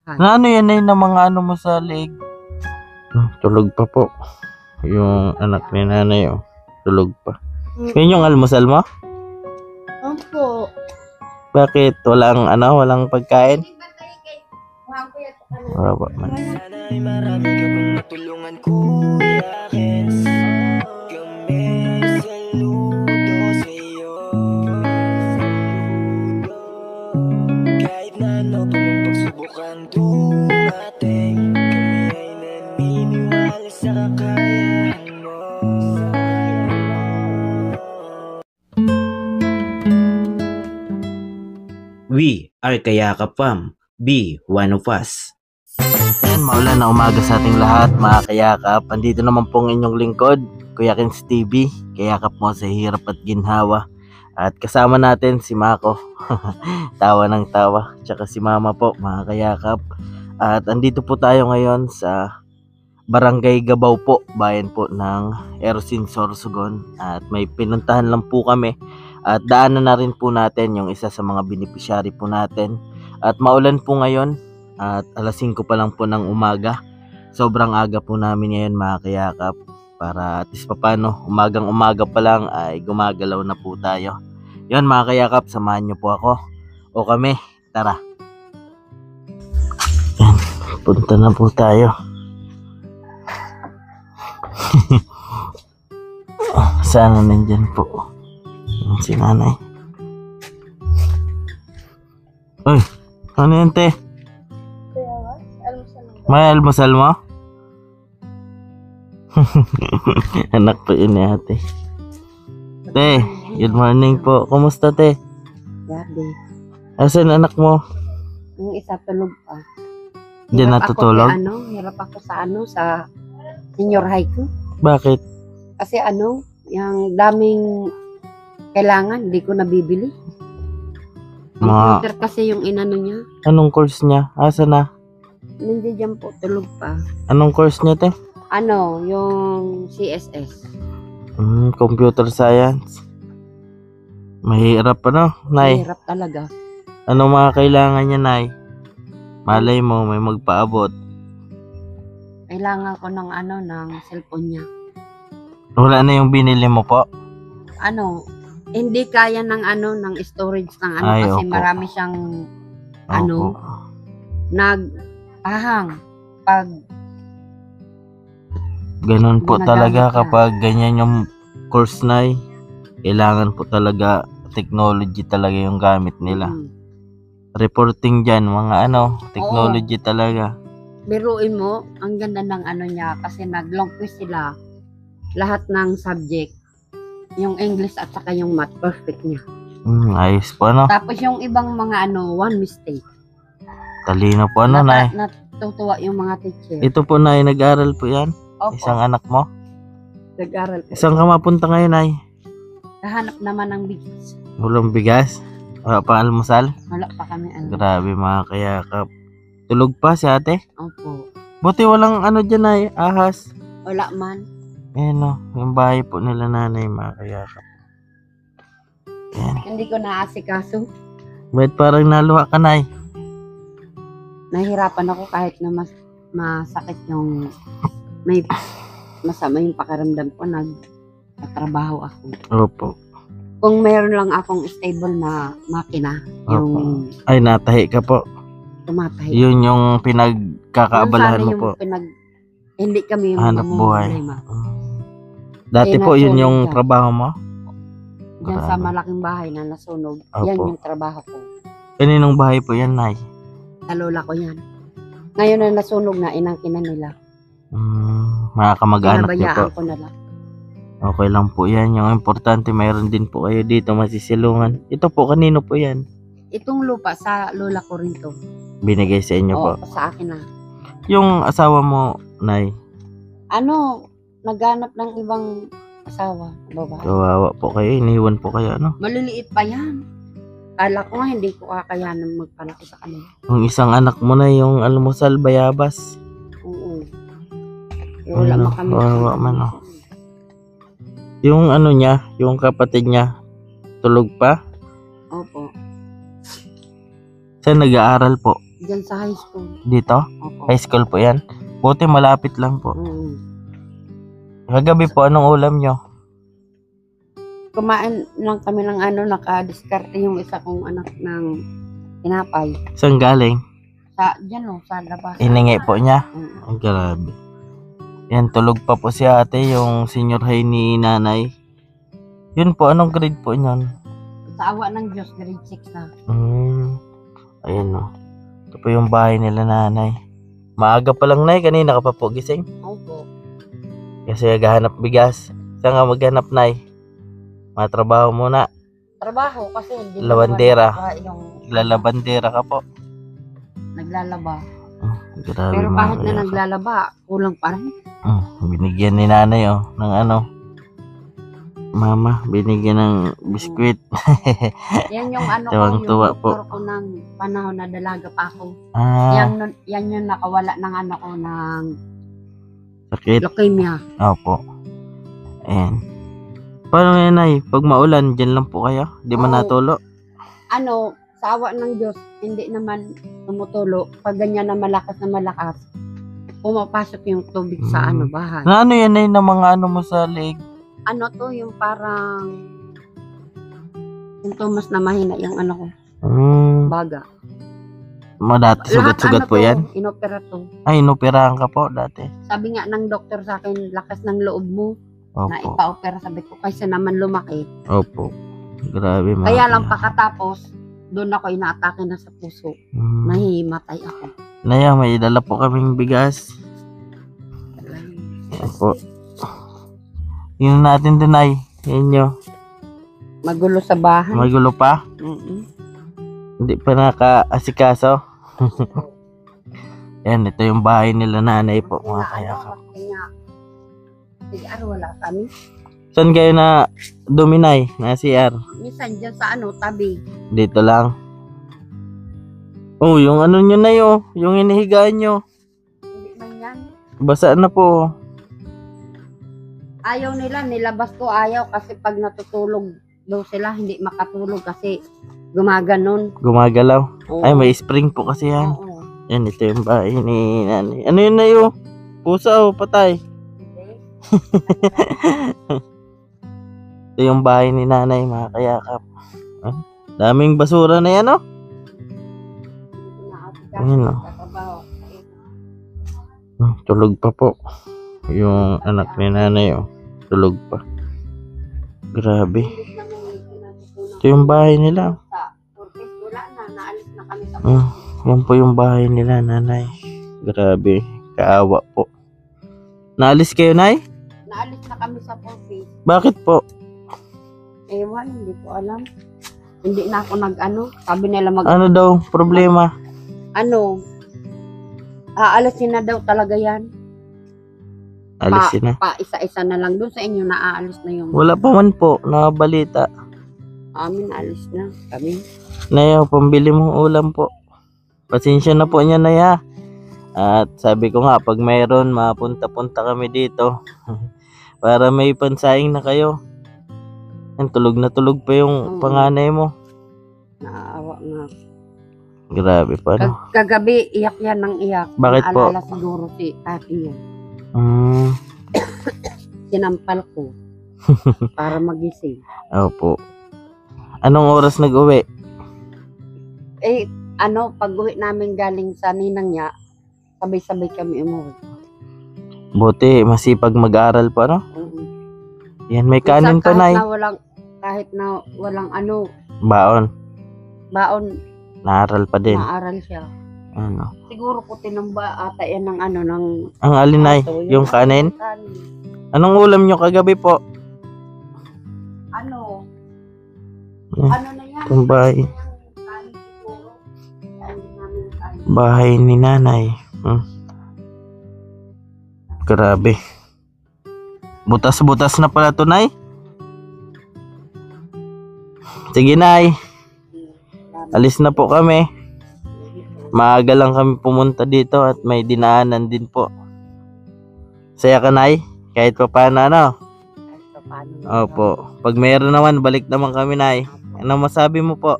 Na ano yan ay na mga ano mo sa leeg? Tulog pa po. Yung anak ni nanay oh. Tulog pa. Yan yung almusal mo? Opo. Bakit? Walang pagkain? Wala man. Sana'y marami ka pang matulungan kuya Kens. Kami saludo sa'yo. Kahit na ano pa mang pagsubukang dumating, kami ay naniniwala sa kakayahan mo. We are Kayakap Fam. Be one of us. Yan, maulan na umaga sa ating lahat mga kayakap. Andito naman pong inyong lingkod, Kuya Kens TV. Kayakap mo sa hirap at ginhawa. At kasama natin si Mako. Tawa ng tawa. Tsaka si Mama po mga kayakap. At andito po tayo ngayon sa Barangay Gabaw po, bayan po ng Ersin, Sorsogon. At may pinuntahan lang po kami. At daanan na rin po natin yung isa sa mga beneficiary po natin. At maulan po ngayon. At alas 5 pa lang po ng umaga. Sobrang aga po namin ngayon mga kayakap. Para at least papano, umaga pa lang ay gumagalaw na po tayo. Yan mga kayakap, samahan nyo po ako. O kami, tara. Yan, punta na po tayo. Sana nandyan po yung si nanay. Uy, ano yan te? May almusal mo? Anak po yun ni ate. Te, good morning po. Kumusta te? Gabi. Asan anak mo? Yung isa tulog pa. Diyan natutulog? Hirap ako sa senior high ko. Bakit? Kasi yung daming kailangan, hindi ko nabibili. Computer kasi yung inano niya. Anong course niya? Asa na? Hindi dyan po, tulog pa. Anong course niya te? Yung CSS. Computer science. Mahirap nay? Mahirap talaga. Anong mga kailangan niya, nay? Malay mo, may magpaabot. Kailangan ko ng cellphone niya. Wala na yung binili mo po? Hindi kaya ng storage ng Ay, kasi opo. marami siyang Opo. nagpahang pag Ganun po Ginagamit talaga ka. kapag ganyan yung course nay. Kailangan po talaga technology talaga yung gamit nila. Reporting dyan, mga technology talaga. biruin mo, ang ganda ng niya kasi nag-long quiz sila. Lahat ng subject, yung English at saka yung math, perfect niya. Ayos po Tapos yung ibang mga one mistake. Talino po nay. Natutuwa yung mga teacher. Ito po nay, nag-aral po yan. Opo, Isang anak mo. nag-aral po. Isang ka mapunta ngayon nay. Kahanap naman ng bigas. Bulong bigas. Wala pa almusal. Wala pa kami Grabe mga kayakap. Tulog pa si ate. Opo. Buti walang dyan ay ahas. Wala man. Yung bahay po nila nanay mga kayakap. Yan. Hindi ko naasikaso. Ba't parang naluha ka nay? Nahirapan ako kahit na masakit yung may masama yung pakiramdam ko, nagtatrabaho ako. Opo. Kung meron lang akong stable na makina, yung Ay, natahi ka po. tumatahi. Yun yung pinagkakaabalahan mo po. Hindi kami yung Hanap buhay. problema. Dati po yun nasunog yung ka. trabaho mo? Diyan sa Grabe. malaking bahay na nasunog, Opo. yan yung trabaho ko. Kaninong bahay po yan, nay? Sa lola ko yan. Ngayon na nasunog na, inangkinan nila. Mga kamag-anak niyo po. Pinabayaan ko na lang. Okay lang po yan. Yung importante, mayroon din po kayo dito masisilungan. Ito po, kanino po yan? Itong lupa sa lola ko rin to. Binigay sa inyo po. Oo, sa akin na. Yung asawa mo, nay, Naghanap ng ibang asawa, babae. kawawa po kayo. Iniwan po kayo, Maliliit pa yan. Kala ko nga hindi ko kakayanan magpalaki sa kanila. Yung isang anak mo na yung almusal, bayabas. Oo. Wala man kami. Kawawa man, Yung niya, yung kapatid niya, tulog pa? Opo. Saan nag-aaral po? Diyan sa high school. Dito? Opo. High school po yan. Buti malapit lang po. Mm. Kagabi po, anong ulam nyo? Kumain lang kami ng naka-diskarte yung isa kong anak ng tinapay. Saan galing? Diyan sa labas. Iningi po niya? Mm. Ang grabe. Yan, tulog pa po si ate, yung senior high ni nanay. Yun po, anong grade po niyan? Sa awa ng Diyos, grade 6 na. Ayun o. Ito po yung bahay nila nanay. Maaga pa lang nay, kanina ka pa po gising. Opo. Kasi naghahanap bigas. Saan ka maghanap nay? Matrabaho muna. Trabaho kasi hindi mo Labandera. naman nakuha yung Lalabandera ka po. naglalaba. Grabe Pero mga kahit na kaya. naglalaba, kulang pa rin. Binigyan ni nanay ng ano. Mama, binigyan ng biskwit. Yan yung Tuwang-tuwa yung po. doktor ko ng panahon na dalaga pa ako. Yan yung nakawala ng ng Sakit. leukemia. Opo. Ayan. Paano yan ay? Pag maulan, dyan lang po kayo? Di man Oo. natulo? Sa awa ng Diyos, hindi naman tumutulo. Pag ganyan na malakas, pumapasok yung tubig sa bahay. Na ano yan ay na mga ano mo sa leg? Yung parang sintomas na mahina yung ko, baga. Dati sugat-sugat po yan? Inopera to. Ay, inoperahan ka po dati. Sabi nga ng doktor sa akin, lakas ng loob mo na Opo. ipa-opera. Sabi ko, kaysa naman lumaki. Opo. Grabe mga Kaya lang kaya. pakatapos, doon ako inaatake na sa puso. Nahihimatay ako. Naya, may dala po kaming bigas. Opo. Yun natin dun ay. Yan nyo. Magulo sa bahay. Magulo pa. Hindi pa naka-asikaso. Yan, ito yung bahay nila nanay po mga kayakap. CR wala kami. Saan kayo na duminay na CR? Minsan dyan sa tabi. Dito lang. Oh, yung ano nyo na yun. Yung inihigaan nyo. Hindi man yan. Basa na po. Ayaw nila, nilabas ko ayaw kasi pag natutulog daw sila, hindi makatulog kasi gumaganon. Gumagalaw. Oo. Ay, may spring po kasi yan. Oo. Yan, ito yung bahay ni nanay. Ano yun na yun? Pusa o patay? Hindi. Ito yung bahay ni nanay, mga kayakap. Ah, daming basura na yan, oh. Ayun, oh. Tulog pa po. Yung anak ni nanay, oh. Tulog pa. Grabe. Ito yung bahay nila. Wala na, naalis na kami sa Yan po yung bahay nila, nanay. Grabe. Kaawa po. Naalis kayo, nay? Naalis na kami sa office. Bakit po? Ewan, hindi ko alam. Hindi na ako sabi nila Ano daw problema? Aalisin na daw talaga yan. Alisin na. Pa isa-isa na lang. Doon sa inyo, naaalis na yung Wala pa man po na balita. amin, alis na kami. Naya, pambili mong ulam po. Pasensya na po niya, Naya. At sabi ko nga, pag mayroon, mapunta-punta kami dito. Para may pansahing na kayo. Yan, tulog na tulog pa yung panganay mo. Naaawa nga. Grabe pa, no? Kagabi, iyak yan ng iyak. Bakit po? Naalala siguro si Tati yun. Sinampal ko para magising. Opo. Anong oras nag-uwi? Pag-uwi namin galing sa ninang niya, sabay-sabay kami umuwi. Buti, masipag mag-aral pa, no? Yan, may kanin pa, Nay. Kahit na walang Baon. baon, Naaral pa din. maaral siya. Ano? Siguro ko tinamba ata yan ng ng Ang alin, Nay? aso, Yung kanin? kanin. Anong ulam nyo kagabi po? Ano? Hmm. Ano na yan? Itong bahay. Kanin siguro. Kanin namin kanin. Bahay ni nanay. Grabe. Butas-butas na pala to, Nay. Sige, Nay. Alis na po kami. Maaga lang kami pumunta dito at may dinaanan din po. Saya ka, Nay? Kahit pa paano, Opo. Pag mayroon naman, balik naman kami, Nay. Ano masabi mo po?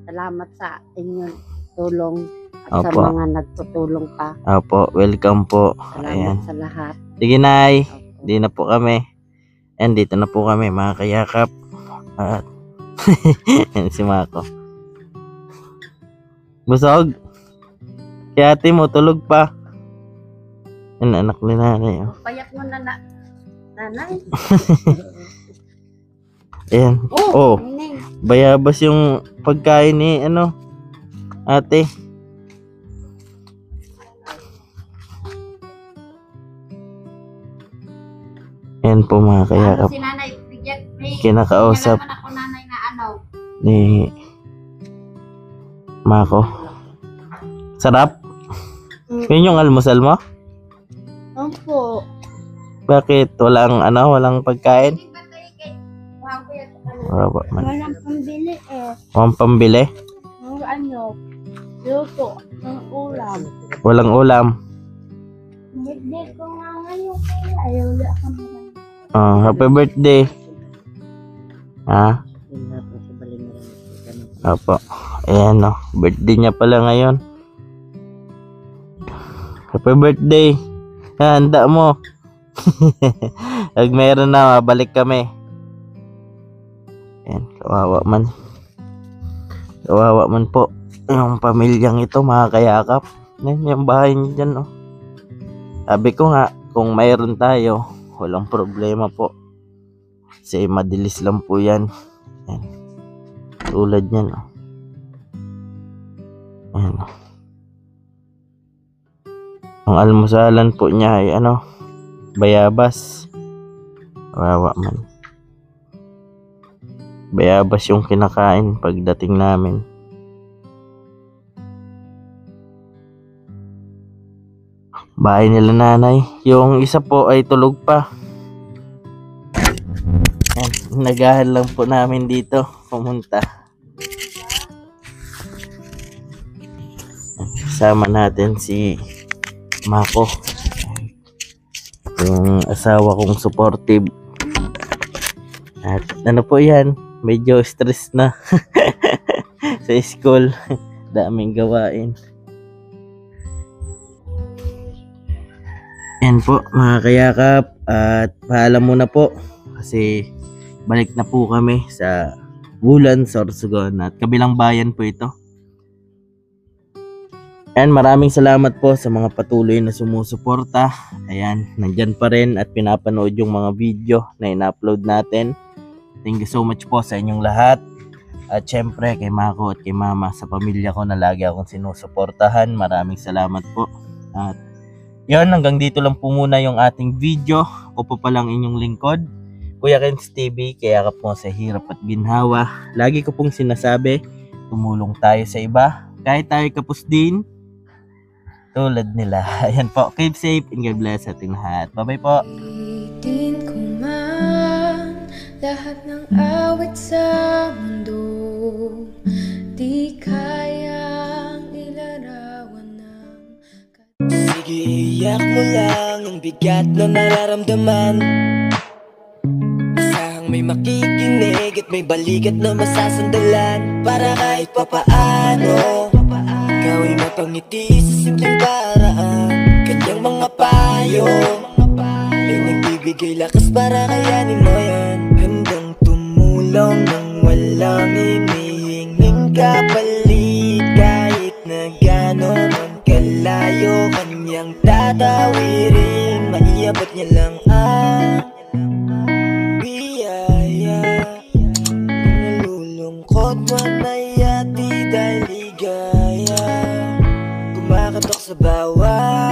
Salamat sa inyong tulong at sa Opo. mga nagtutulong pa. Opo, welcome po. Salamat Ayan. sa lahat. Sige, Nay. Opo. Di na po kami. And dito na po kami, mga kayakap. At yan si Mako. Busog. Si ate mo, tulog pa. Yan, anak ni nanay. Oh. Payat mo na nanay. Ayan. Oh. Ning. Bayabas yung pagkain ni ate. Ayan po, mga kayakap. Si nanay, Kinakausap naman ako nanay na ni Mako. Sarap? Yun yung almusal mo? Opo. Bakit? Walang pagkain? Wala man. Walang pambili eh. Walang pambili? Luto ng ulam. Walang ulam. Birthday ko nga ngayon kaya ayaw na kami. Oh, happy birthday. Ha? Opo. Ayan o. Birthday niya pala ngayon. Happy birthday. Handa mo. Pag meron na, mabalik kami. Ayan, kawawa man. Kawawa man po. Yung pamilyang ito, mga kayakap. Ayan, yung bahay niya dyan, oh. Sabi ko nga, kung mayroon tayo, walang problema po. Kasi madilis lang po yan. Ayan. Tulad yan, oh. Ayan, oh. Ang almusalan po niya ay bayabas. Kawawa man. Bayabas yung kinakain pagdating namin. Bahay nila nanay. Yung isa po ay tulog pa. Yan, nagahan lang po namin dito pumunta. Kasama natin si Mako, yung asawa kong supportive. At po yan, medyo stress na sa school. Daming gawain. Yan po, mga kayakap. At paalam muna po kasi balik na po kami sa Bulan, Sorsogon. At kabilang bayan po ito. And maraming salamat po sa mga patuloy na sumusuporta. Ayan, nandyan pa rin at pinapanood yung mga video na ina-upload natin. Thank you so much po sa inyong lahat. At syempre kay Mako at kay Mama, sa pamilya ko na lagi akong sinusuportahan. Maraming salamat po. At yun, hanggang dito lang po muna yung ating video. Ako po palang inyong lingkod, Kuya Kenz TV, kaya ka po sa hirap at ginhawa. Lagi ko pong sinasabi, tumulong tayo sa iba. Kahit tayo kapos din, tulad nila. Ayan po. Keep safe and God bless ating lahat. Bye-bye po. Ulitin ko man lahat ng awit sa mundo, di kayang ilarawan ng... Sige, iyak mo lang ang bigat na nararamdaman. Asahang may makikinig at may balikat na masasandalan. Para kahit papaano ikaw ay mapangiti sa simpleng paraan. Kanyang mga payo ay nagbibigay lakas para kayanin mo yan. Handang tumulong nang walang hinihinging kapalit. Kahit na gano'n man kalayo, kanyang tatawirin. Maiabot niya lang ang biyaya. Kung nalulungkot man ay ati dahil ligaya, kumakatok sa bawat